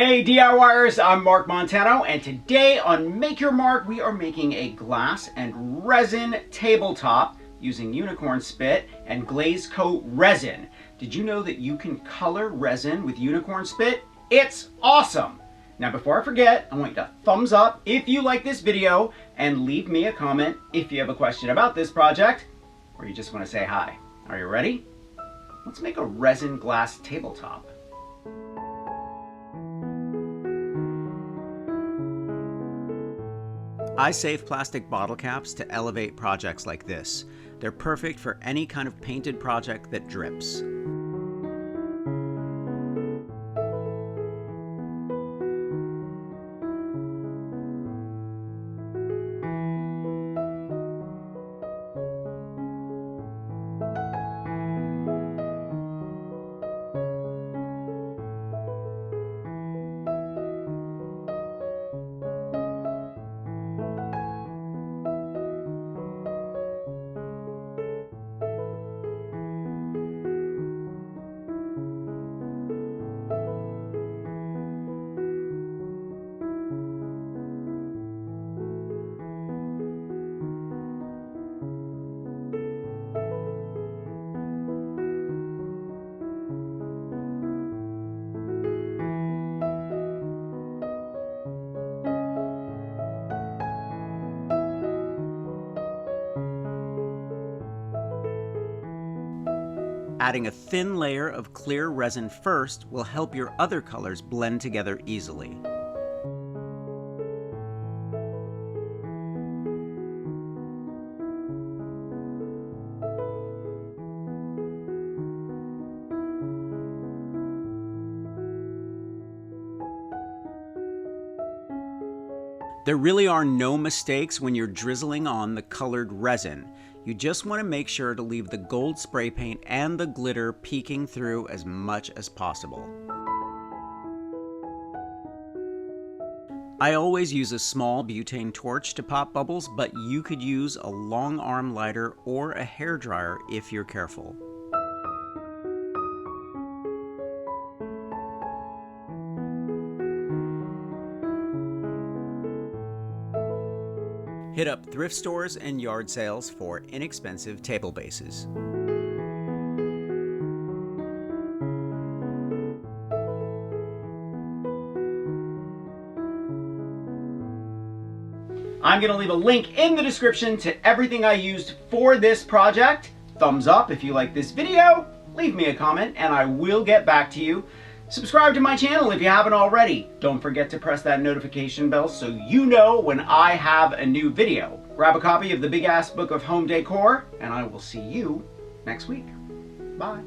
Hey DIYers, I'm Mark Montano, and today on Make Your Mark we are making a glass and resin tabletop using unicorn spit and glaze coat resin. Did you know that you can color resin with unicorn spit? It's awesome! Now before I forget, I want you to thumbs up if you like this video and leave me a comment if you have a question about this project or you just want to say hi. Are you ready? Let's make a resin glass tabletop. I save plastic bottle caps to elevate projects like this. They're perfect for any kind of painted project that drips. Adding a thin layer of clear resin first will help your other colors blend together easily. There really are no mistakes when you're drizzling on the colored resin. You just want to make sure to leave the gold spray paint and the glitter peeking through as much as possible. I always use a small butane torch to pop bubbles, but you could use a long arm lighter or a hairdryer if you're careful. Hit up thrift stores and yard sales for inexpensive table bases. I'm going to leave a link in the description to everything I used for this project. Thumbs up if you like this video, leave me a comment, and I will get back to you. Subscribe to my channel if you haven't already. Don't forget to press that notification bell so you know when I have a new video. Grab a copy of the Big Ass Book of Home Decor, and I will see you next week. Bye.